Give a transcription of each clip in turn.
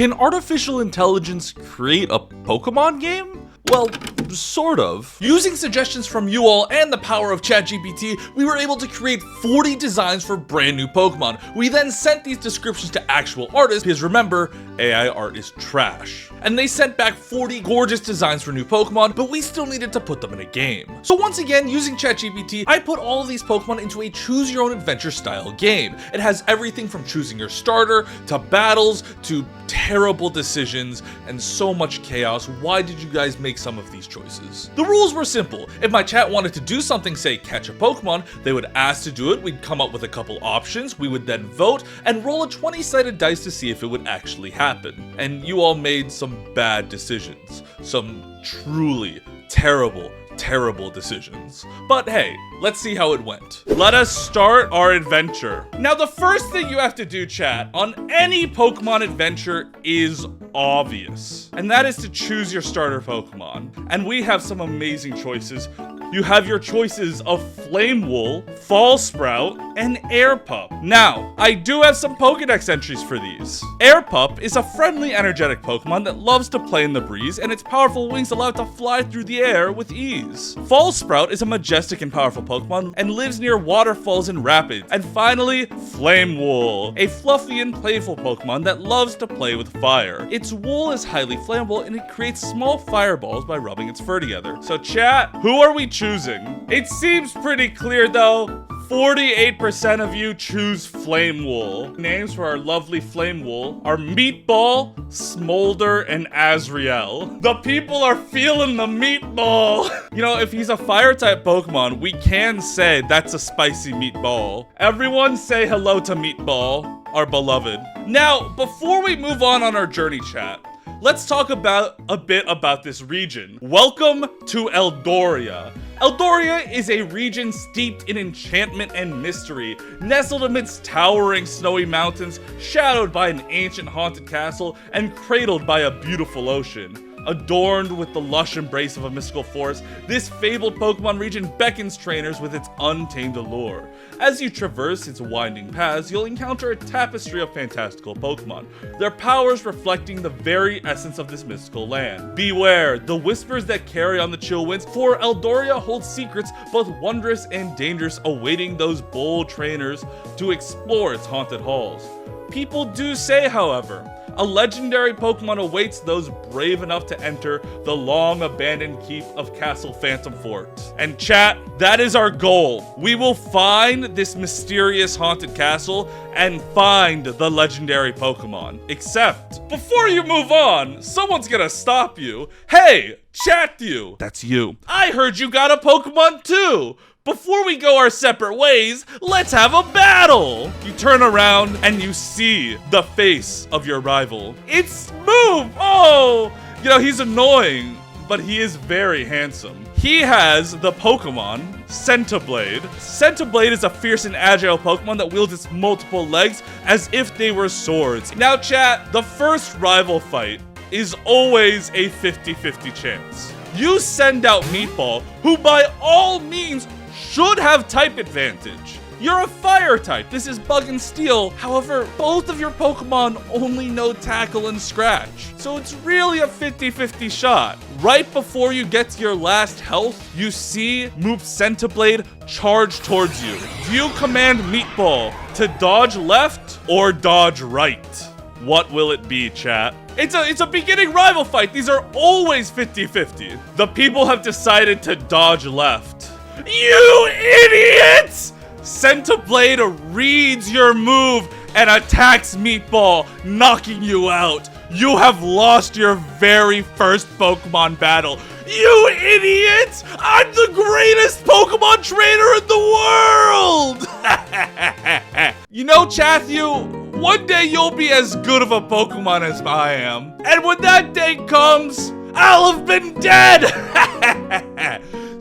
Can artificial intelligence create a Pokemon game? Well, sort of. Using suggestions from you all and the power of ChatGPT, we were able to create 40 designs for brand new Pokemon. We then sent these descriptions to actual artists, because remember, AI art is trash. And they sent back 40 gorgeous designs for new Pokemon, but we still needed to put them in a game. So once again, using ChatGPT, I put all of these Pokemon into a choose your own adventure style game. It has everything from choosing your starter, to battles, to terrible decisions, and so much chaos. Why did you guys make some of these choices? The rules were simple. If my chat wanted to do something, say catch a Pokemon, they would ask to do it, we'd come up with a couple options, we would then vote, and roll a 20-sided dice to see if it would actually happen. And you all made some bad decisions. Some truly terrible decisions. But hey, let's see how it went. Let us start our adventure. Now, the first thing you have to do, chat, on any Pokemon adventure is obvious. And that is to choose your starter Pokemon. And we have some amazing choices. You have your choices of Flamewool, Fall Sprout, and Air Pup. Now, I do have some Pokedex entries for these. Air Pup is a friendly, energetic Pokemon that loves to play in the breeze, and its powerful wings allow it to fly through the air with ease. Fall Sprout is a majestic and powerful Pokemon and lives near waterfalls and rapids. And finally, Flamewool, a fluffy and playful Pokemon that loves to play with fire. Its wool is highly flammable, and it creates small fireballs by rubbing its fur together. So chat, who are we choosing? It seems pretty clear though. 48% of you choose Flamewool. Names for our lovely Flamewool are Meatball, Smolder, and Azrael. The people are feeling the meatball. You know, if he's a fire-type Pokemon, we can say that's a spicy meatball. Everyone say hello to Meatball, our beloved. Now, before we move on our journey, chat, let's talk a bit about this region. Welcome to Eldoria. Eldoria is a region steeped in enchantment and mystery, nestled amidst towering snowy mountains, shadowed by an ancient haunted castle, and cradled by a beautiful ocean. Adorned with the lush embrace of a mystical forest, this fabled Pokemon region beckons trainers with its untamed allure. As you traverse its winding paths, you'll encounter a tapestry of fantastical Pokemon, their powers reflecting the very essence of this mystical land. Beware, the whispers that carry on the chill winds, for Eldoria holds secrets both wondrous and dangerous awaiting those bold trainers to explore its haunted halls. People do say, however, a legendary Pokemon awaits those brave enough to enter the long-abandoned keep of Castle Phantom Fort. And chat, that is our goal. We will find this mysterious haunted castle and find the legendary Pokemon. Except, before you move on, someone's gonna stop you. Hey, chat you. That's you. I heard you got a Pokemon too. Before we go our separate ways, let's have a battle! You turn around and you see the face of your rival. It's Moop! Oh! You know, he's annoying, but he is very handsome. He has the Pokemon Centiblade. Centiblade is a fierce and agile Pokemon that wields its multiple legs as if they were swords. Now chat, the first rival fight is always a 50-50 chance. You send out Meatball, who by all means should have type advantage. You're a fire type. This is Bug and Steel. However, both of your Pokemon only know Tackle and Scratch. So it's really a 50-50 shot. Right before you get to your last health, you see Moop's Centiblade charge towards you. Do you command Meatball to dodge left or dodge right? What will it be, chat? It's a beginning rival fight. These are always 50-50. The people have decided to dodge left. You idiots! Centiblade reads your move and attacks Meatball, knocking you out. You have lost your very first Pokemon battle. You idiots! I'm the greatest Pokemon trainer in the world! You know, Chathu, one day you'll be as good of a Pokemon as I am. And when that day comes, I'll have been dead!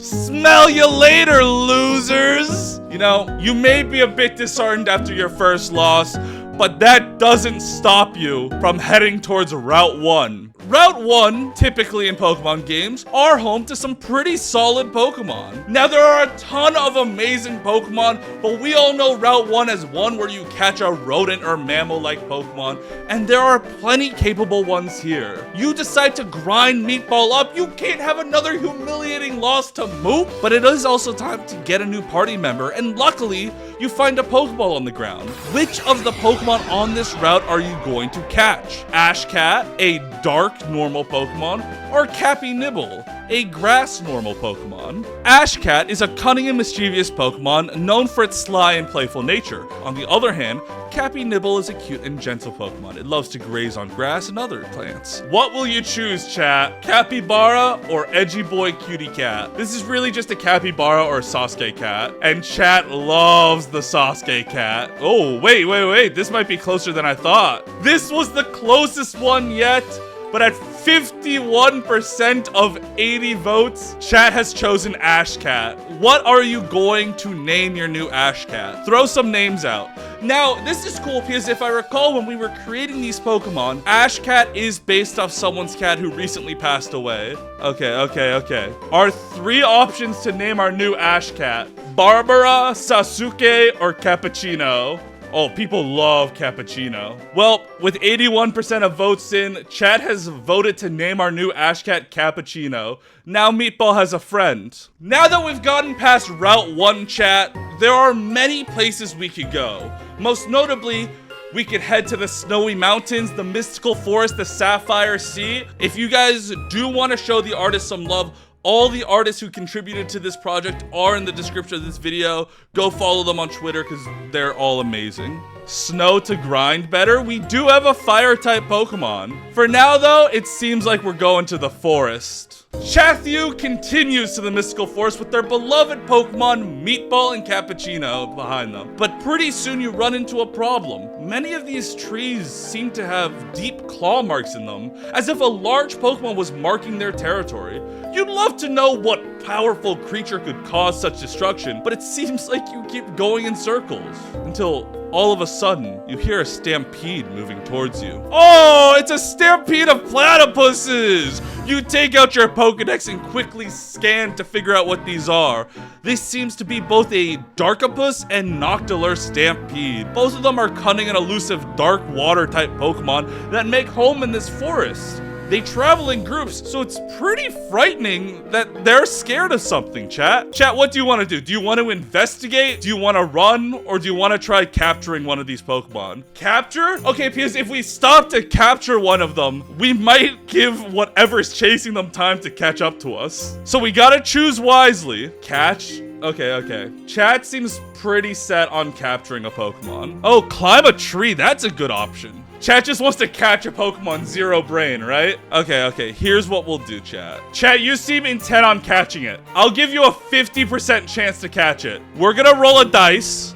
Smell you later, losers! You know, you may be a bit disheartened after your first loss, but that doesn't stop you from heading towards Route 1. Route 1, typically in Pokemon games, are home to some pretty solid Pokemon. Now, there are a ton of amazing Pokemon, but we all know Route 1 as one where you catch a rodent or mammal-like Pokemon, and there are plenty capable ones here. You decide to grind Meatball up, you can't have another humiliating loss to Moop, but it is also time to get a new party member, and luckily, you find a Pokeball on the ground. Which of the Pokemon on this route are you going to catch? Ashcat, a dark normal Pokemon, or Cappy Nibble, a grass normal Pokemon? Ashcat is a cunning and mischievous Pokemon known for its sly and playful nature. On the other hand, Cappy Nibble is a cute and gentle Pokemon. It loves to graze on grass and other plants. What will you choose, chat? Capybara or Edgy Boy Cutie Cat? This is really just a Capybara or a Sasuke cat, and chat loves the Sasuke cat. Oh, wait. This might be closer than I thought. This was the closest one yet, but at 51% of 80 votes, chat has chosen Ashcat. What are you going to name your new Ashcat? Throw some names out. Now, this is cool because if I recall when we were creating these Pokemon, Ashcat is based off someone's cat who recently passed away. Okay. Our 3 options to name our new Ashcat: Barbara, Sasuke, or Cappuccino. Oh, people love Cappuccino. Well, with 81% of votes in, chat has voted to name our new Ashcat Cappuccino. Now Meatball has a friend. Now that we've gotten past Route 1, chat, there are many places we could go. Most notably, we could head to the Snowy Mountains, the Mystical Forest, the Sapphire Sea. If you guys do want to show the artists some love, all the artists who contributed to this project are in the description of this video. Go follow them on Twitter because they're all amazing. Snow to grind better? We do have a fire-type Pokemon. For now, though, it seems like we're going to the forest. Chathu continues to the Mystical Forest with their beloved Pokemon Meatball and Cappuccino behind them. But pretty soon you run into a problem. Many of these trees seem to have deep claw marks in them, as if a large Pokemon was marking their territory. You'd love to know what powerful creature could cause such destruction, but it seems like you keep going in circles until all of a sudden, you hear a stampede moving towards you. Oh, it's a stampede of platypuses! You take out your Pokedex and quickly scan to figure out what these are. This seems to be both a Darkapus and Noctiluur stampede. Both of them are cunning and elusive dark water type Pokemon that make home in this forest. They travel in groups, so it's pretty frightening that they're scared of something, chat. Chat, what do you want to do? Do you want to investigate? Do you want to run? Or do you want to try capturing one of these Pokemon? Capture? Okay, because if we stop to capture one of them, we might give whatever's chasing them time to catch up to us. So we gotta choose wisely. Catch? Okay. Chat seems pretty set on capturing a Pokemon. Oh, climb a tree. That's a good option. Chat just wants to catch a Pokemon, zero brain, right? Okay. Here's what we'll do, chat. Chat, you seem intent on catching it. I'll give you a 50% chance to catch it. We're gonna roll a dice.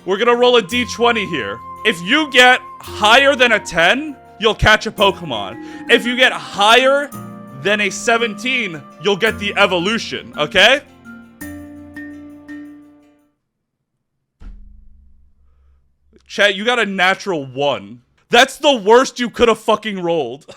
We're gonna roll a d20 here. If you get higher than a 10, you'll catch a Pokemon. If you get higher than a 17, you'll get the evolution, okay? Chat, you got a natural 1. That's the worst you could have fucking rolled.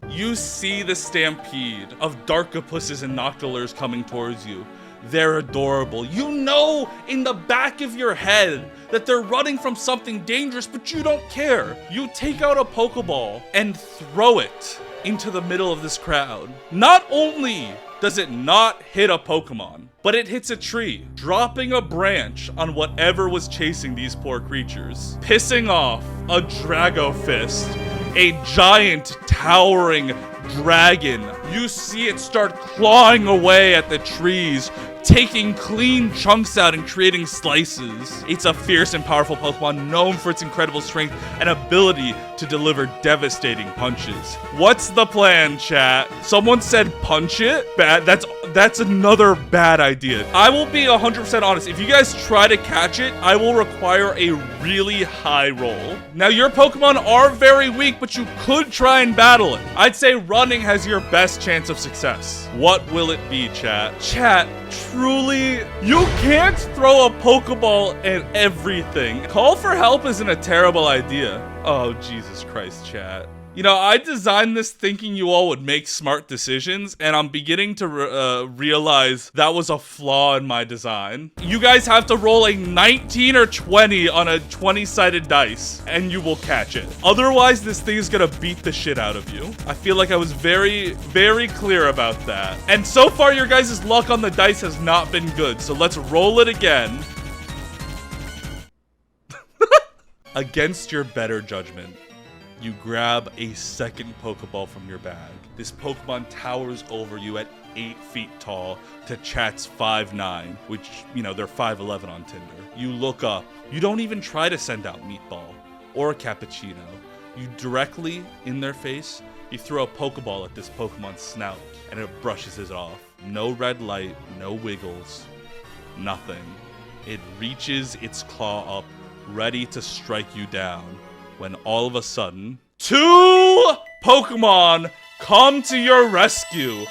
You see the stampede of Darkapuses and Noctiluurs coming towards you. They're adorable. You know in the back of your head that they're running from something dangerous, but you don't care. You take out a Pokeball and throw it into the middle of this crowd. Not only does it not hit a Pokemon, but it hits a tree, dropping a branch on whatever was chasing these poor creatures, pissing off a Dragofist, a giant towering dragon. You see it start clawing away at the trees, taking clean chunks out and creating slices. It's a fierce and powerful Pokemon known for its incredible strength and ability to deliver devastating punches. What's the plan, chat? Someone said punch it? Bad. That's another bad idea. I will be 100% honest. If you guys try to catch it, I will require a really high roll. Now, your Pokemon are very weak, but you could try and battle it. I'd say running has your best chance of success. What will it be, chat? Chat, truly, you can't throw a Pokeball at everything. Call for help isn't a terrible idea. Oh, Jesus Christ, chat. You know, I designed this thinking you all would make smart decisions, and I'm beginning to realize that was a flaw in my design. You guys have to roll a 19 or 20 on a 20-sided dice, and you will catch it. Otherwise, this thing is gonna beat the shit out of you. I feel like I was very, very clear about that. And so far, your guys' luck on the dice has not been good, so let's roll it again. Against your better judgment, you grab a second Pokeball from your bag. This Pokemon towers over you at 8 feet tall to Chat's 5'9", which, you know, they're 5'11" on Tinder. You look up. You don't even try to send out Meatball or Cappuccino. You directly, in their face, you throw a Pokeball at this Pokemon's snout, and it brushes it off. No red light, no wiggles, nothing. It reaches its claw up, ready to strike you down, when all of a sudden, 2 Pokemon come to your rescue.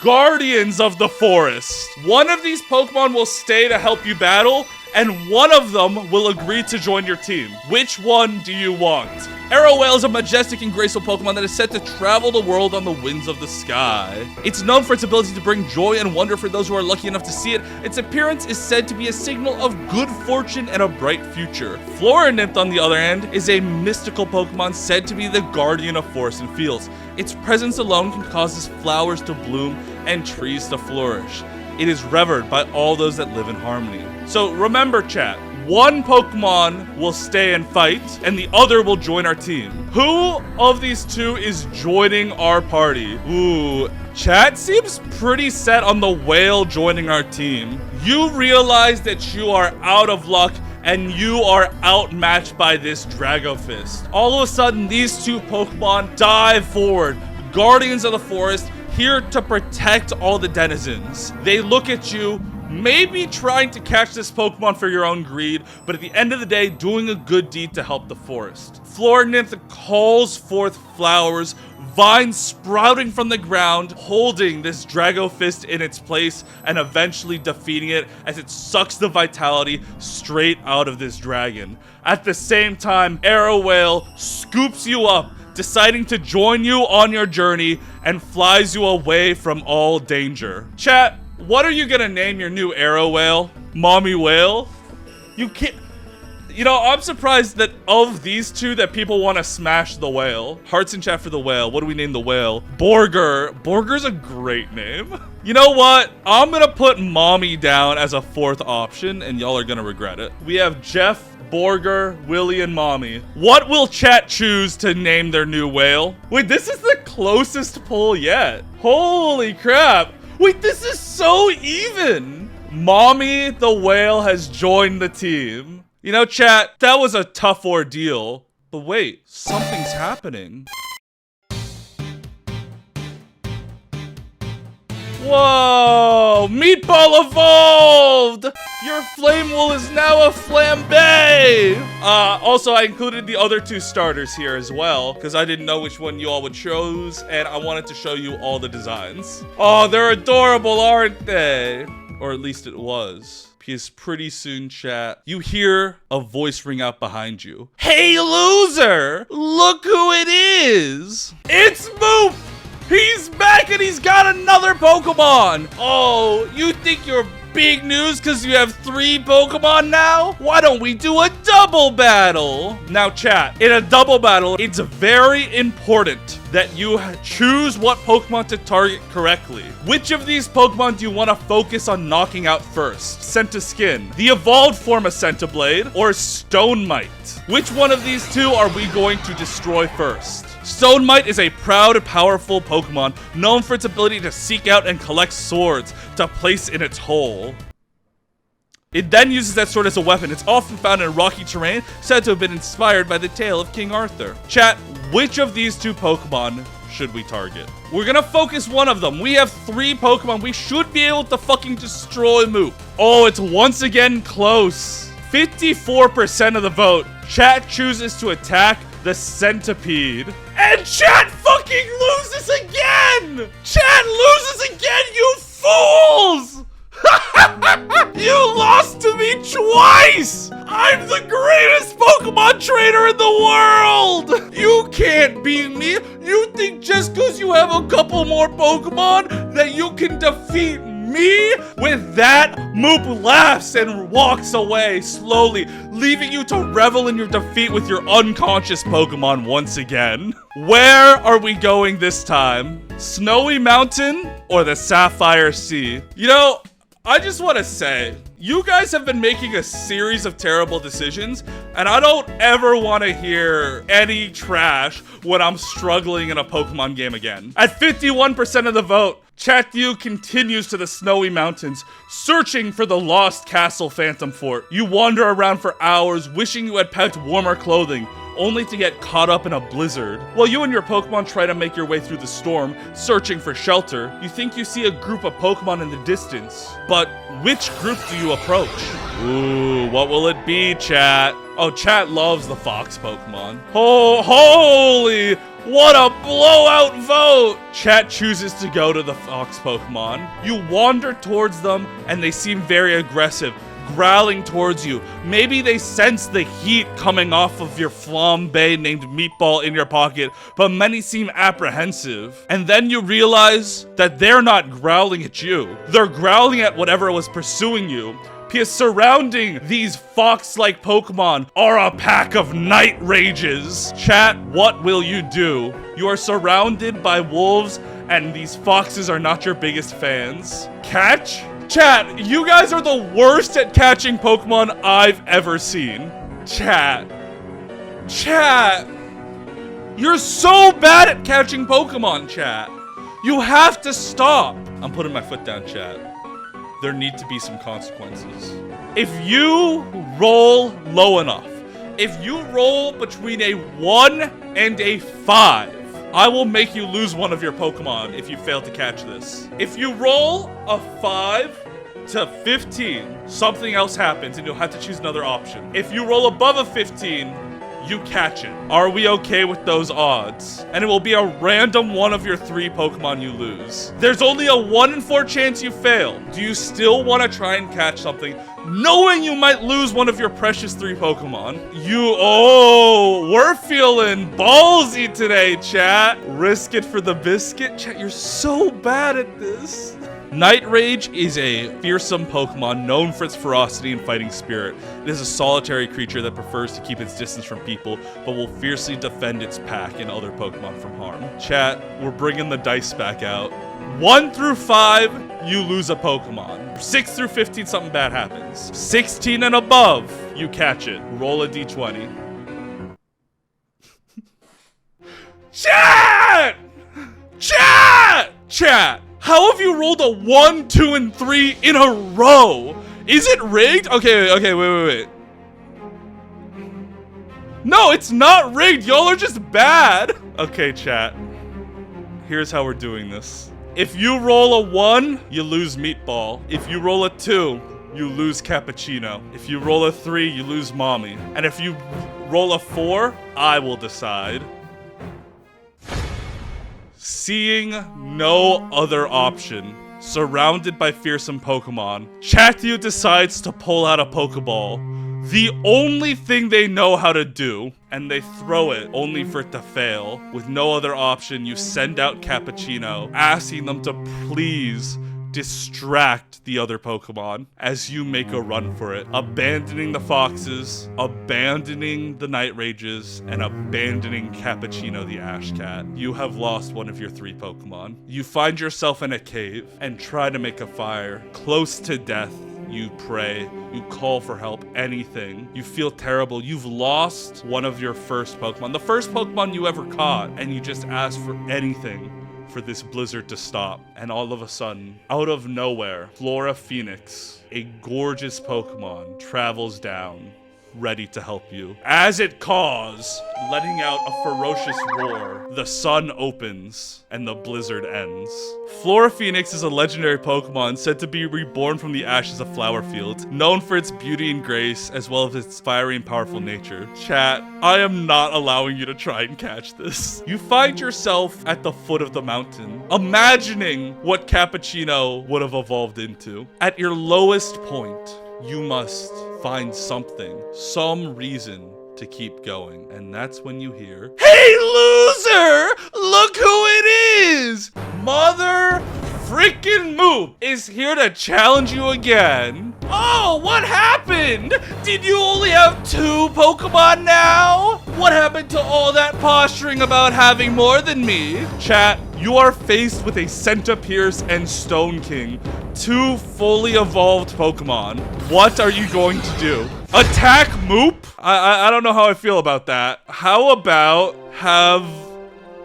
Guardians of the forest. One of these Pokemon will stay to help you battle, and one of them will agree to join your team. Which one do you want? Arrowwhale is a majestic and graceful Pokemon that is set to travel the world on the winds of the sky. It's known for its ability to bring joy and wonder for those who are lucky enough to see it. Its appearance is said to be a signal of good fortune and a bright future. Floranymph, on the other hand, is a mystical Pokemon said to be the guardian of forests and fields. Its presence alone can cause its flowers to bloom and trees to flourish. It is revered by all those that live in harmony. So remember, chat, one Pokemon will stay and fight, and the other will join our team. Who of these two is joining our party? Ooh, chat seems pretty set on the whale joining our team. You realize that you are out of luck, and you are outmatched by this Dragofist. All of a sudden, these two Pokemon dive forward, guardians of the forest, here to protect all the denizens. They look at you, maybe trying to catch this Pokemon for your own greed, but at the end of the day, doing a good deed to help the forest. Floranymph calls forth flowers, vines sprouting from the ground, holding this Dragofist in its place and eventually defeating it as it sucks the vitality straight out of this dragon. At the same time, Arrowwhale scoops you up, deciding to join you on your journey and flies you away from all danger. Chat, what are you gonna name your new Arrowwhale? Mommy Whale? You can't... You know, I'm surprised that of these two that people want to smash the whale. Hearts in chat for the whale. What do we name the whale? Borger. Borger's a great name. You know what? I'm gonna put Mommy down as a 4th option, and y'all are gonna regret it. We have Jeff, Borger, Willie, and Mommy. What will chat choose to name their new whale? Wait, this is the closest poll yet. Holy crap. Wait, this is so even. Mommy the whale has joined the team. You know, chat, that was a tough ordeal. But wait, something's happening. Whoa! Meatball evolved! Your flame wool is now a flambe! Also, I included the other 2 starters here as well, because I didn't know which one you all would choose, and I wanted to show you all the designs. Oh, they're adorable, aren't they? Or at least it was. Because pretty soon, chat, you hear a voice ring out behind you. Hey, loser! Look who it is! It's Moop! He's back and he's got another Pokemon! Oh, you think you're big news because you have 3 Pokemon now? Why don't we do a double battle? Now, chat, in a double battle, it's very important that you choose what Pokemon to target correctly. Which of these Pokemon do you want to focus on knocking out first? Scentiskin, the evolved form of Scentiblade, or Stonemite? Which one of these 2 are we going to destroy first? Stonemite is a proud and powerful Pokemon known for its ability to seek out and collect swords to place in its hole. It then uses that sword as a weapon. It's often found in rocky terrain, said to have been inspired by the tale of King Arthur. Chat, which of these 2 Pokemon should we target? We're gonna focus one of them. We have 3 Pokemon. We should be able to fucking destroy Moop. Oh, it's once again close. 54% of the vote. Chat chooses to attack the Centipede. And chat fucking loses again! Chat loses again, you fools! You lost to me twice! I'm the greatest Pokemon Pokemon trainer in the world! You can't beat me! You think just because you have a couple more Pokemon that you can defeat me? With that, Moop laughs and walks away slowly, leaving you to revel in your defeat with your unconscious Pokemon once again. Where are we going this time? Snowy Mountain or the Sapphire Sea? You know, I just want to say, you guys have been making a series of terrible decisions, and I don't ever want to hear any trash when I'm struggling in a Pokemon game again. At 51% of the vote, Chatthew continues to the Snowy Mountains, searching for the lost castle Phantom Fort. You wander around for hours, wishing you had packed warmer clothing, only to get caught up in a blizzard. While you and your Pokemon try to make your way through the storm, searching for shelter, you think you see a group of Pokemon in the distance. But which group do you approach? Ooh, what will it be, chat? Oh, chat loves the fox Pokemon. Oh, holy! What a blowout vote! Chat chooses to go to the fox Pokemon. You wander towards them, and they seem very aggressive, growling towards you. Maybe they sense the heat coming off of your flambe named Meatball in your pocket, but many seem apprehensive. And then you realize that they're not growling at you. They're growling at whatever was pursuing you. Because surrounding these fox-like Pokemon are a pack of night rages. Chat, what will you do? You are surrounded by wolves, and these foxes are not your biggest fans. Catch? Chat, you guys are the worst at catching Pokemon I've ever seen. Chat. You're so bad at catching Pokemon, chat. You have to stop. I'm putting my foot down, chat. There need to be some consequences. If you roll low enough, if you roll between a 1 and a 5, I will make you lose one of your Pokemon if you fail to catch this. If you roll a 5 to 15, something else happens and you'll have to choose another option. If you roll above a 15, you catch it. Are we okay with those odds? And it will be a random one of your 3 Pokemon you lose. There's only a 1 in 4 chance you fail. Do you still want to try and catch something, knowing you might lose one of your precious 3 Pokemon? We're feeling ballsy today, chat. Risk it for the biscuit? Chat, you're so bad at this. Night Rage is a fearsome Pokemon known for its ferocity and fighting spirit. It is a solitary creature that prefers to keep its distance from people, but will fiercely defend its pack and other Pokemon from harm. Chat, we're bringing the dice back out. 1 through 5, you lose a Pokemon. 6 through 15, something bad happens. 16 and above, you catch it. Roll a d20. Chat! How have you rolled a 1, 2, and 3 in a row? Is it rigged? Okay, wait. No, it's not rigged. Y'all are just bad. Okay, chat. Here's how we're doing this. If you roll a 1, you lose Meatball. If you roll a 2, you lose Cappuccino. If you roll a 3, you lose Mommy. And if you roll a 4, I will decide. Seeing no other option, surrounded by fearsome Pokemon, Chatthew decides to pull out a Pokeball, the only thing they know how to do, and they throw it only for it to fail. With no other option, you send out Cappuccino, asking them to please distract the other Pokemon as you make a run for it, abandoning the foxes, abandoning the night rages, and abandoning Cappuccino the Ash Cat. You have lost one of your 3 Pokemon. You find yourself in a cave and try to make a fire. Close to death, you pray, you call for help, anything. You feel terrible. You've lost one of your first Pokemon, the first Pokemon you ever caught, and you just ask for anything for this blizzard to stop. And all of a sudden, out of nowhere, Flora Phoenix, a gorgeous Pokemon, travels down, ready to help you. As it caws, letting out a ferocious roar, the sun opens and the blizzard ends. Flora Phoenix is a legendary Pokemon said to be reborn from the ashes of flower fields, known for its beauty and grace, as well as its fiery and powerful nature. Chat, I am not allowing you to try and catch this. You find yourself at the foot of the mountain, imagining what Cappuccino would have evolved into. At your lowest point, you must find something, some reason to keep going. And that's when you hear, "Hey, loser! Look who it is! Mother freaking Moop is here to challenge you again." "Oh, what happened? Did you only have 2 Pokemon now? What happened to all that posturing about having more than me?" Chat, you are faced with a Centipierce and Stone King, 2 fully evolved Pokemon. What are you going to do? Attack Moop? I don't know how I feel about that. How about have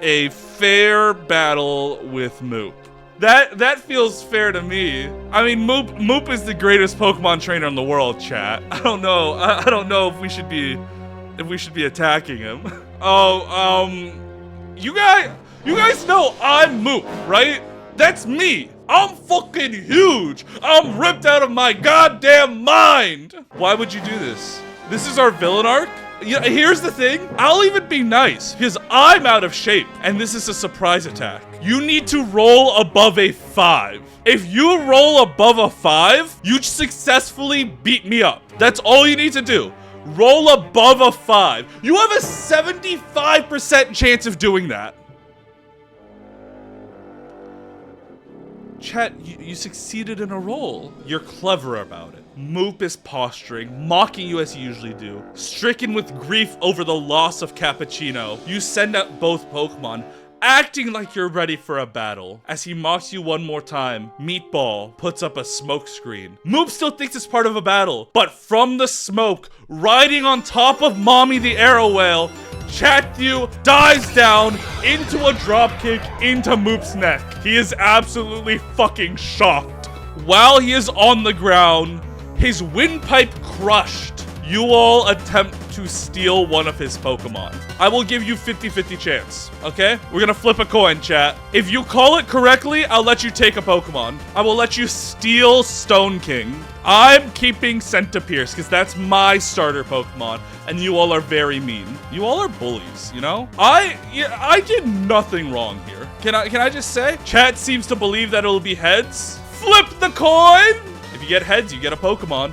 a fair battle with Moop? That feels fair to me. I mean, Moop is the greatest Pokemon trainer in the world, chat. I don't know. I don't know if we should be attacking him. Oh, you guys know I'm Moop, right? That's me. I'm fucking huge. I'm ripped out of my goddamn mind. Why would you do this? This is our villain arc? Yeah, here's the thing. I'll even be nice because I'm out of shape and this is a surprise attack. You need to roll above a 5. If you roll above a 5, you successfully beat me up. That's all you need to do. Roll above a 5. You have a 75% chance of doing that. Chat, you succeeded in a roll. You're clever about it. Moop is posturing, mocking you as you usually do. Stricken with grief over the loss of Cappuccino, you send out both Pokemon, acting like you're ready for a battle. As he mocks you one more time, Meatball puts up a smoke screen. Moop still thinks it's part of a battle, but from the smoke, riding on top of Mommy the Arrow Whale, Chatthew dives down into a dropkick into Moop's neck. He is absolutely fucking shocked. While he is on the ground, his windpipe crushed. You all attempt to steal one of his Pokemon. I will give you 50-50 chance, okay? We're gonna flip a coin, chat. If you call it correctly, I'll let you take a Pokemon. I will let you steal Stone King. I'm keeping Centipierce because that's my starter Pokemon, and you all are very mean. You all are bullies, you know? I did nothing wrong here. Can I just say? Chat seems to believe that it'll be heads. Flip the coin! If you get heads, you get a Pokemon.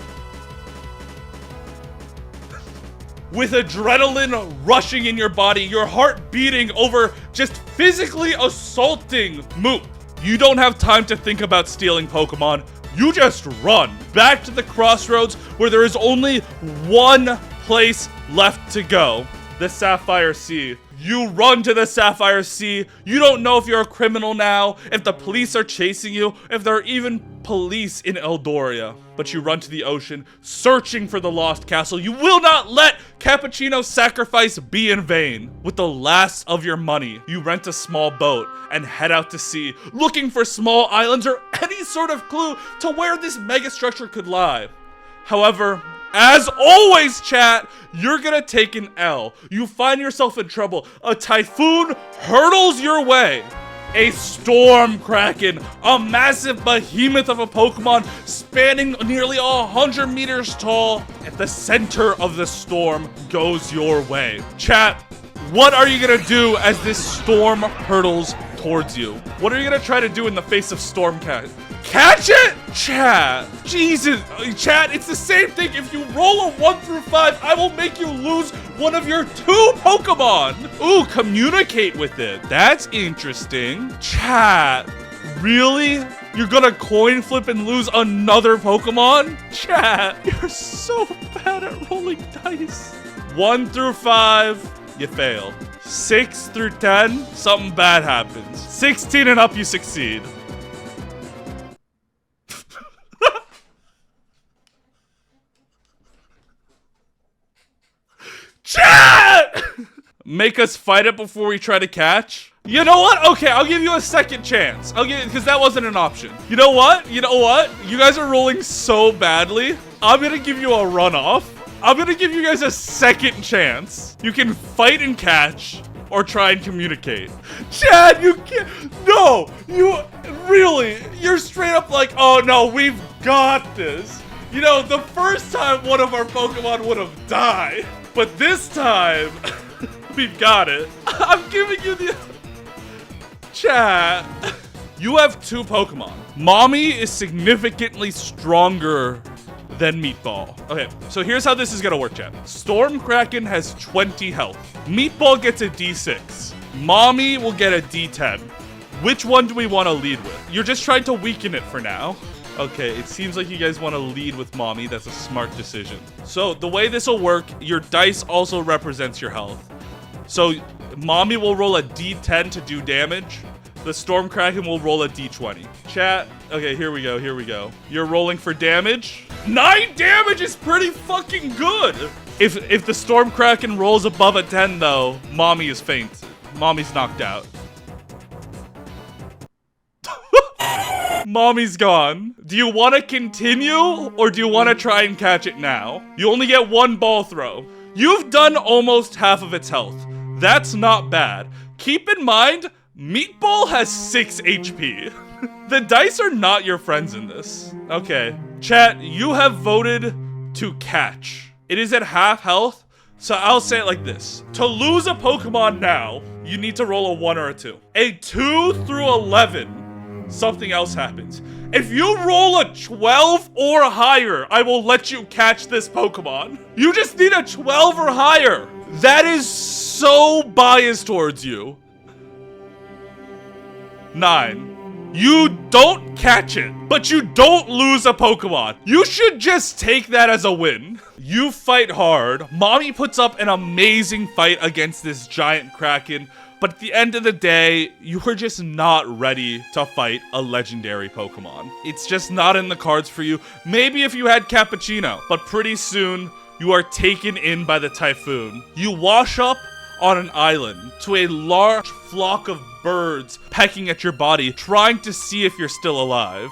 With adrenaline rushing in your body, your heart beating over just physically assaulting Moop. You don't have time to think about stealing Pokemon. You just run back to the crossroads where there is only one place left to go. The Sapphire Sea. You run to the Sapphire Sea. You don't know if you're a criminal now, if the police are chasing you, if there are even police in Eldoria. But you run to the ocean, searching for the lost castle. You will not let Cappuccino's sacrifice be in vain. With the last of your money, you rent a small boat and head out to sea, looking for small islands or any sort of clue to where this megastructure could lie. However, as always, chat, you're gonna take an L. You find yourself in trouble. A typhoon hurtles your way. A storm kraken, a massive behemoth of a Pokemon spanning nearly 100 meters tall. At the center of the storm goes your way. Chat, what are you gonna do as this storm hurtles towards you? What are you gonna try to do in the face of storm catch it? Chat. Jesus. Chat, it's the same thing. If you roll a 1 through 5, I will make you lose one of your 2 Pokemon. Ooh, communicate with it. That's interesting. Chat. Really? You're gonna coin flip and lose another Pokemon? Chat. You're so bad at rolling dice. 1 through 5, you fail. 6 through 10, something bad happens. 16 and up, you succeed. Chat! Make us fight it before we try to catch? You know what? Okay, I'll give you a second chance. I'll give, because that wasn't an option. You know what? You know what? You guys are rolling so badly. I'm gonna give you a runoff. I'm gonna give you guys a second chance. You can fight and catch or try and communicate. Chad, you can't. No, you really, you're straight up like, oh no, we've got this. You know, the first time one of our Pokemon would have died. But this time, we've got it. I'm giving you the... Chat. You have 2 Pokemon. Mommy is significantly stronger then Meatball. Okay, so here's how this is gonna work, chat. Storm Kraken has 20 health. Meatball gets a D6. Mommy will get a D10. Which one do we want to lead with? You're just trying to weaken it for now. Okay, it seems like you guys want to lead with Mommy. That's a smart decision. So the way this will work, your dice also represents your health. So Mommy will roll a D10 to do damage. The Storm Kraken will roll a D20. Chat, okay, here we go. You're rolling for damage. 9 damage is pretty fucking good. If the Storm Kraken rolls above a 10 though, Mommy is faint. Mommy's knocked out. Mommy's gone. Do you want to continue or do you want to try and catch it now? You only get 1 ball throw. You've done almost half of its health. That's not bad. Keep in mind, Meatball has 6 HP. The dice are not your friends in this. Okay. Chat, you have voted to catch. It is at half health, so I'll say it like this. To lose a Pokemon now, you need to roll a 1 or a 2. A 2 through 11, something else happens. If you roll a 12 or higher, I will let you catch this Pokemon. You just need a 12 or higher. That is so biased towards you. 9. You don't catch it, but you don't lose a Pokemon. You should just take that as a win. You fight hard. Mommy puts up an amazing fight against this giant Kraken, but at the end of the day, you were just not ready to fight a legendary Pokemon. It's just not in the cards for you. Maybe if you had Cappuccino, but pretty soon you are taken in by the typhoon. You wash up on an island to a large flock of birds pecking at your body, trying to see if you're still alive.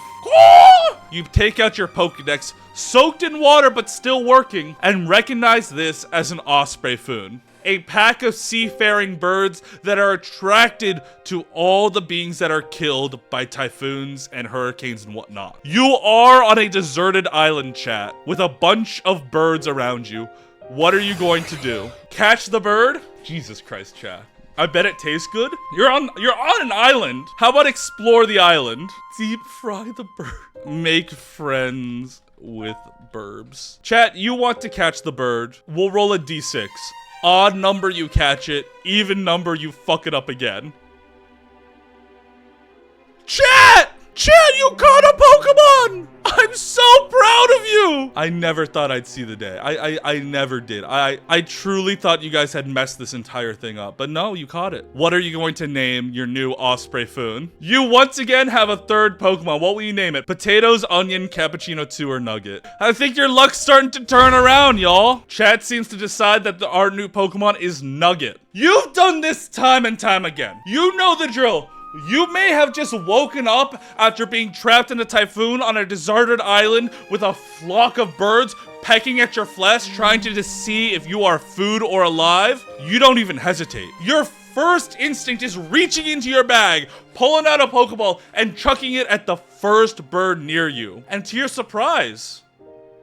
You take out your Pokedex, soaked in water but still working, and recognize this as an Ospreyfoon. A pack of seafaring birds that are attracted to all the beings that are killed by typhoons and hurricanes and whatnot. You are on a deserted island, chat, with a bunch of birds around you. What are you going to do? Catch the bird? Jesus Christ, chat. I bet it tastes good. You're on an island. How about explore the island? Deep fry the bird. Make friends with burbs. Chat, you want to catch the bird. We'll roll a d6. Odd number you catch it. Even number you fuck it up again. Chat! Chat, you caught a Pokemon! I'm so proud of you! I never thought I'd see the day. I never did. I truly thought you guys had messed this entire thing up. But no, you caught it. What are you going to name your new Ospreyfoon? You once again have a third Pokemon. What will you name it? Potatoes, Onion, Cappuccino 2, or Nugget? I think your luck's starting to turn around, y'all. Chat seems to decide that our new Pokemon is Nugget. You've done this time and time again. You know the drill. You may have just woken up after being trapped in a typhoon on a deserted island with a flock of birds pecking at your flesh, trying to just see if you are food or alive. You don't even hesitate. Your first instinct is reaching into your bag, pulling out a Pokeball, and chucking it at the first bird near you. And to your surprise,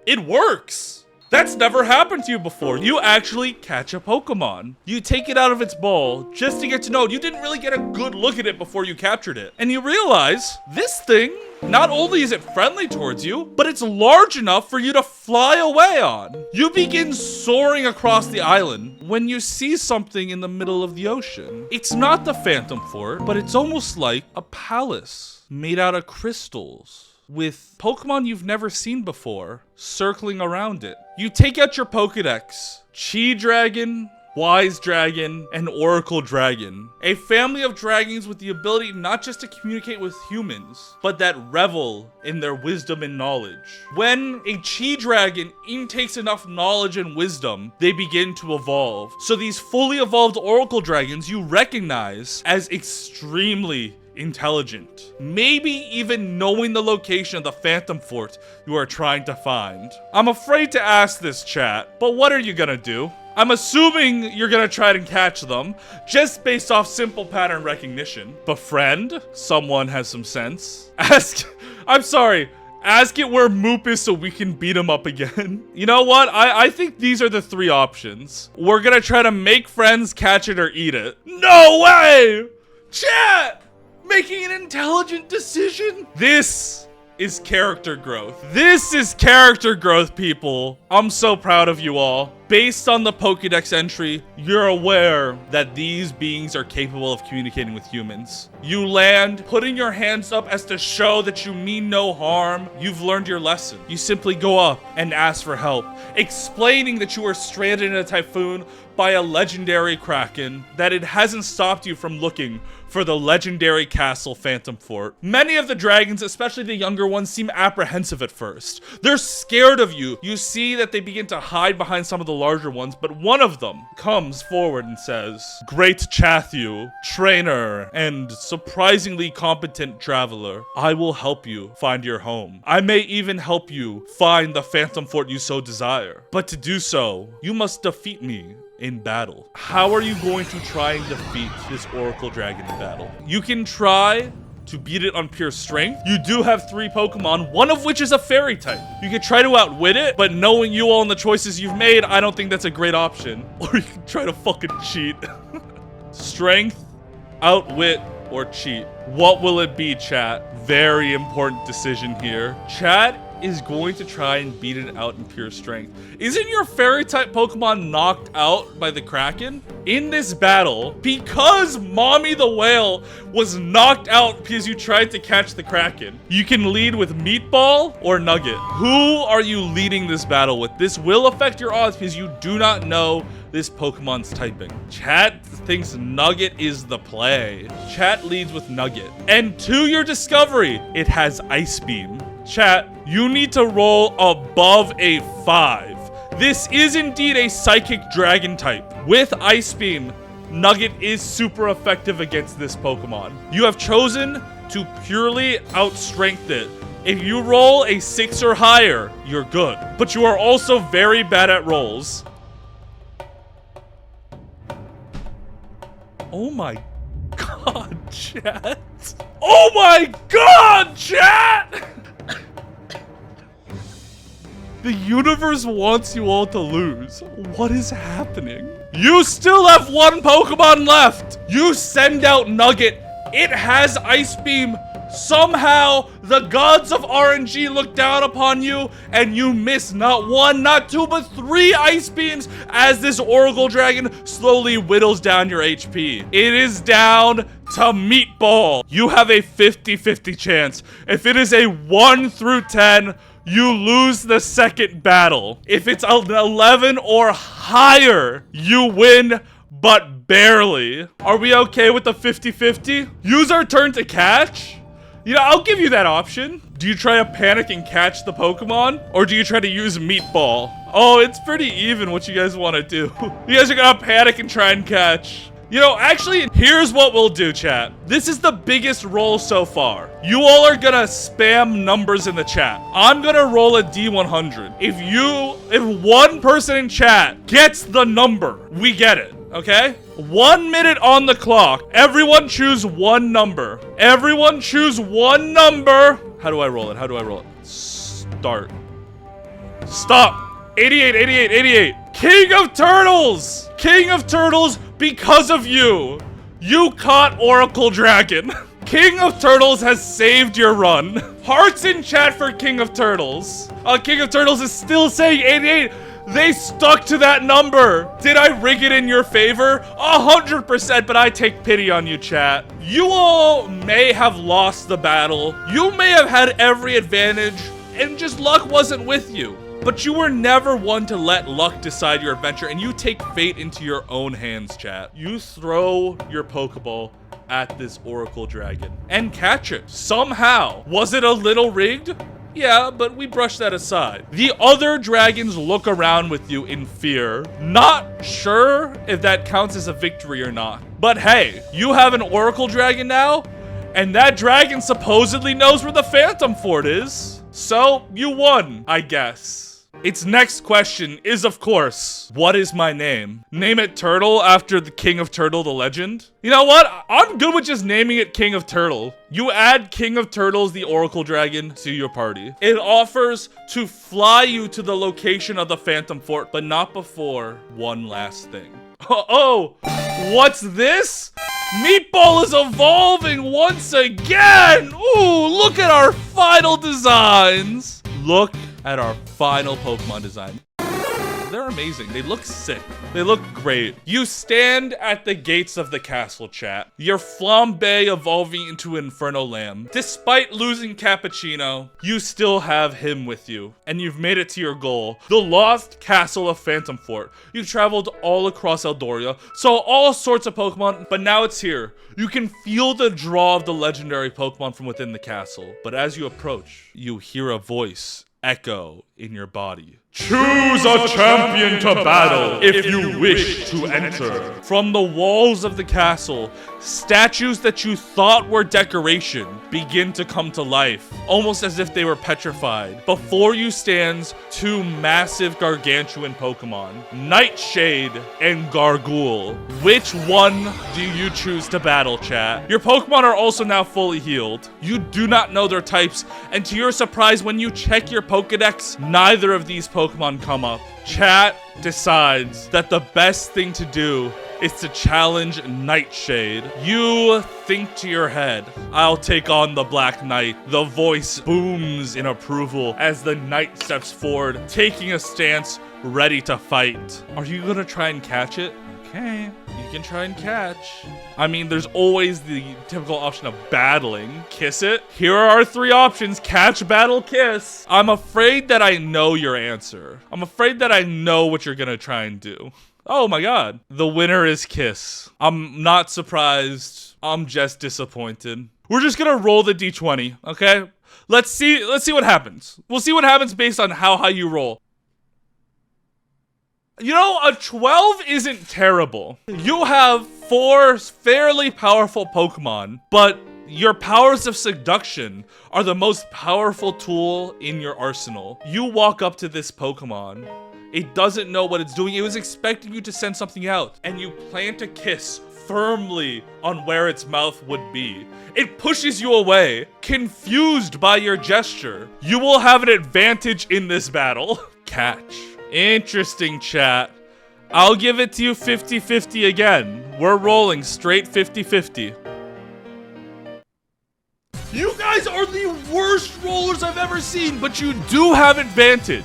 it works. That's never happened to you before. You actually catch a Pokemon. You take it out of its ball just to get to know it. You didn't really get a good look at it before you captured it. And you realize this thing, not only is it friendly towards you, but it's large enough for you to fly away on. You begin soaring across the island when you see something in the middle of the ocean. It's not the Phantom Fort, but it's almost like a palace made out of crystals, with Pokemon you've never seen before circling around it. You take out your Pokedex. Chi Dragon, Wise Dragon, and Oracle Dragon. A family of dragons with the ability not just to communicate with humans, but that revel in their wisdom and knowledge. When a Chi Dragon intakes enough knowledge and wisdom, they begin to evolve. So these fully evolved Oracle Dragons you recognize as extremely intelligent, maybe even knowing the location of the Phantom Fort you are trying to find. I'm afraid to ask this, chat, but what are you gonna do? I'm assuming you're gonna try to catch them, just based off simple pattern recognition. Befriend? Someone has some sense. Ask it where Moop is so we can beat him up again. You know what? I think these are the 3 options. We're gonna try to make friends, catch it, or eat it. No way! Chat! Making an intelligent decision? This is character growth. This is character growth, people. I'm so proud of you all. Based on the Pokédex entry, you're aware that these beings are capable of communicating with humans. You land, putting your hands up as to show that you mean no harm. You've learned your lesson. You simply go up and ask for help, explaining that you were stranded in a typhoon by a legendary kraken, that it hasn't stopped you from looking for the legendary castle Phantom Fort. Many of the dragons, especially the younger ones, seem apprehensive at first. They're scared of you. You see that they begin to hide behind some of the larger ones, but one of them comes forward and says, "Great Chathu, trainer and surprisingly competent traveler, I will help you find your home. I may even help you find the Phantom Fort you so desire. But to do so, you must defeat me in battle." How are you going to try and defeat this Oracle Dragon in battle? You can try to beat it on pure strength. You do have 3 Pokemon, one of which is a fairy type. You could try to outwit it, but knowing you all and the choices you've made, I don't think that's a great option. Or you can try to fucking cheat. Strength, outwit, or cheat. What will it be, chat? Very important decision here. Chat is going to try and beat it out in pure strength. Isn't your fairy type Pokemon knocked out by the Kraken? In this battle, because Mommy the Whale was knocked out because you tried to catch the Kraken, you can lead with Meatball or Nugget. Who are you leading this battle with? This will affect your odds because you do not know this Pokemon's typing. Chat thinks Nugget is the play. Chat leads with Nugget. And to your discovery, it has Ice Beam. Chat, you need to roll above a 5. This is indeed a psychic dragon type. With Ice Beam, Nugget is super effective against this Pokemon. You have chosen to purely outstrength it. If you roll a 6 or higher, you're good. But you are also very bad at rolls. Oh my god, chat. Oh my god, chat! The universe wants you all to lose. What is happening? You still have 1 Pokemon left. You send out Nugget. It has Ice Beam. Somehow, the gods of RNG look down upon you, and you miss not 1, not 2, but 3 Ice Beams as this Oracle Dragon slowly whittles down your HP. It is down to Meatball. You have a 50-50 chance. If it is a 1 through 10, you lose the second battle. If it's an 11 or higher, you win, but barely. Are we okay with the 50-50? Use our turn to catch? You know, I'll give you that option. Do you try to panic and catch the Pokemon? Or do you try to use Meatball? Oh, it's pretty even what you guys want to do. You guys are gonna panic and try and catch. You know, actually, here's what we'll do, chat. This is the biggest roll so far. You all are gonna spam numbers in the chat. I'm gonna roll a D100. If one person in chat gets the number, we get it, okay? 1 minute on the clock. Everyone choose 1 number. Everyone choose 1 number. How do I roll it? How do I roll it? Start. Stop. 88, 88, 88. King of Turtles! King of Turtles, because of you, you caught Oracle Dragon. King of Turtles has saved your run. Hearts in chat for King of Turtles. King of Turtles is still saying 88. They stuck to that number. Did I rig it in your favor? 100%, but I take pity on you, chat. You all may have lost the battle. You may have had every advantage, and just luck wasn't with you. But you were never one to let luck decide your adventure, and you take fate into your own hands, chat. You throw your Pokeball at this Oracle Dragon and catch it. Somehow. Was it a little rigged? Yeah, but we brush that aside. The other dragons look around with you in fear. Not sure if that counts as a victory or not. But hey, you have an Oracle Dragon now, and that dragon supposedly knows where the Phantom Fort is. So, you won, I guess. Its next question is, of course, what is my name? Name it Turtle after the King of Turtle, the legend? You know what? I'm good with just naming it King of Turtle. You add King of Turtles, the Oracle Dragon, to your party. It offers to fly you to the location of the Phantom Fort, but not before one last thing. Oh, what's this? Meatball is evolving once again. Ooh, look at our final designs. Look at our final Pokemon design. They're amazing. They look sick. They look great. You stand at the gates of the castle, chat. Your Flambe evolving into Inferno Lamb. Despite losing Cappuccino, you still have him with you, and you've made it to your goal, the lost castle of Phantom Fort. You've traveled all across Eldoria, saw all sorts of Pokemon, but now it's here. You can feel the draw of the legendary Pokemon from within the castle, but as you approach, you hear a voice echo in your body. Choose a champion to battle if you wish to enter. From the walls of the castle, statues that you thought were decoration begin to come to life, almost as if they were petrified. Before you stands two massive gargantuan Pokemon, Nightshade and Gargoyle. Which one do you choose to battle, chat? Your Pokemon are also now fully healed. You do not know their types, and to your surprise, when you check your Pokedex, neither of these Pokemon come up. Chat decides that the best thing to do is to challenge Nightshade. You think to your head, I'll take on the Black Knight. The voice booms in approval as the knight steps forward, taking a stance, ready to fight. Are you gonna try and catch it? Okay, you can try and catch. I mean, there's always the typical option of battling. Kiss it. Here are our three options: catch, battle, kiss. I'm afraid that I know your answer. I'm afraid that I know what you're gonna try and do. Oh my god. The winner is kiss. I'm not surprised. I'm just disappointed. We're just gonna roll the d20, okay? Let's see what happens. We'll see what happens based on how high you roll. You know, a 12 isn't terrible. You have 4 fairly powerful Pokemon, but your powers of seduction are the most powerful tool in your arsenal. You walk up to this Pokemon. It doesn't know what it's doing. It was expecting you to send something out, and you plant a kiss firmly on where its mouth would be. It pushes you away, confused by your gesture. You will have an advantage in this battle. Catch. Interesting, chat. I'll give it to you 50-50 again. We're rolling straight 50-50. You guys are the worst rollers I've ever seen, but you do have advantage.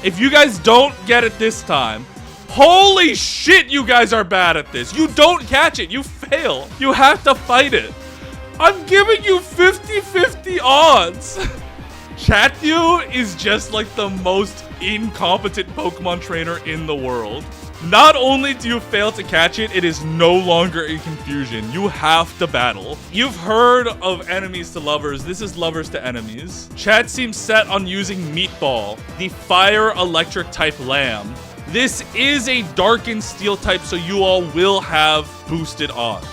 If you guys don't get it this time, holy shit, you guys are bad at this. You don't catch it, you fail. You have to fight it. I'm giving you 50-50 odds. Chatyu is just like the most incompetent Pokemon trainer in the world. Not only do you fail to catch it, it is no longer a confusion. You have to battle. You've heard of enemies to lovers. This is lovers to enemies. Chat seems set on using Meatball, the fire electric type lamb. This is a dark and steel type, so you all will have boosted odds.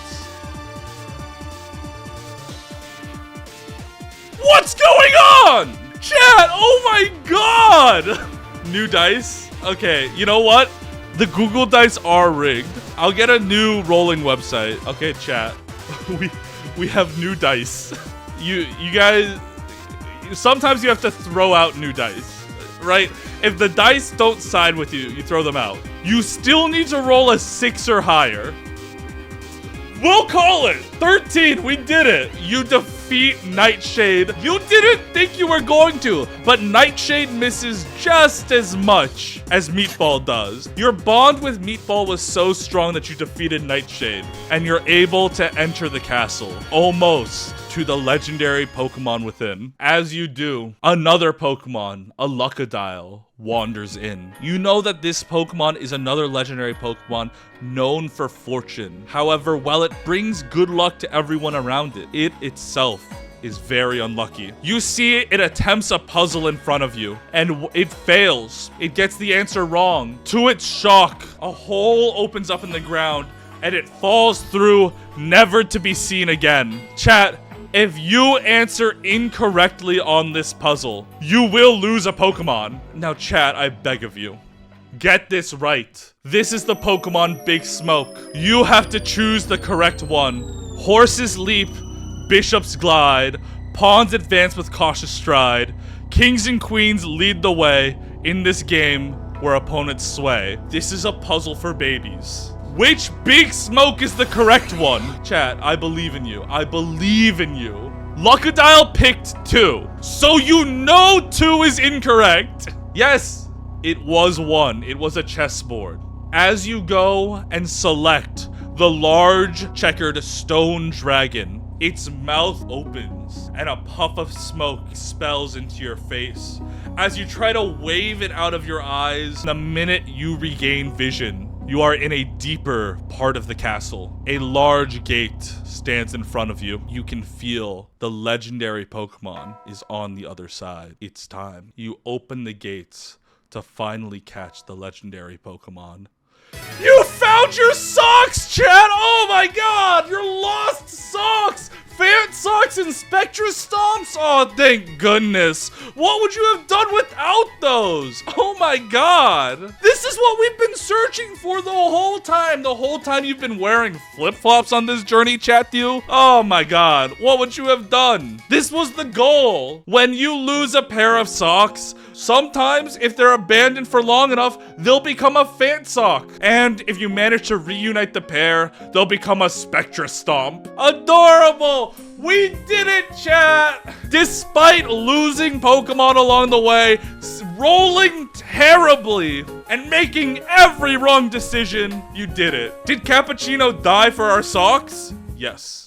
What's going on? Chat, oh my god! New dice? Okay, you know what? The Google dice are rigged. I'll get a new rolling website. Okay, chat. we have new dice. You guys, sometimes you have to throw out new dice, right? If the dice don't side with you, you throw them out. You still need to roll a 6 or higher. We'll call it 13. We did it. You defeat Nightshade. You didn't think you were going to, but Nightshade misses just as much as Meatball does. Your bond with Meatball was so strong that you defeated Nightshade, and you're able to enter the castle, almost to the legendary Pokemon within. As you do, another Pokemon, a Lucadile, wanders in. You know that this Pokemon is another legendary Pokemon known for fortune. However, while it brings good luck to everyone around it, it itself is very unlucky. You see it attempts a puzzle in front of you, and it fails. It gets the answer wrong. To its shock, a hole opens up in the ground, and it falls through, never to be seen again. Chat, if you answer incorrectly on this puzzle, you will lose a Pokemon. Now chat, I beg of you, get this right. This is the Pokemon Big Smoke. You have to choose the correct one. Horses leap, bishops glide, pawns advance with cautious stride. Kings and queens lead the way in this game where opponents sway. This is a puzzle for babies. Which big smoke is the correct one? Chat, I believe in you. I believe in you. Lucadile picked 2. So you know 2 is incorrect. Yes, it was 1. It was a chessboard. As you go and select the large checkered stone dragon, its mouth opens and a puff of smoke spells into your face. As you try to wave it out of your eyes, the minute you regain vision, you are in a deeper part of the castle. A large gate stands in front of you. You can feel the legendary Pokemon is on the other side. It's time. You open the gates to finally catch the legendary Pokemon. You found your socks, chat! Oh my god! Your lost socks! Fant socks and Spectra Stomps? Oh, thank goodness. What would you have done without those? Oh my god. This is what we've been searching for the whole time. The whole time you've been wearing flip-flops on this journey, chat you. Oh my god. What would you have done? This was the goal. When you lose a pair of socks, sometimes if they're abandoned for long enough, they'll become a Fant sock. And if you manage to reunite the pair, they'll become a Spectra Stomp. Adorable! We did it, chat! Despite losing Pokemon along the way, rolling terribly, and making every wrong decision, you did it. Did Cappuccino die for our socks? Yes.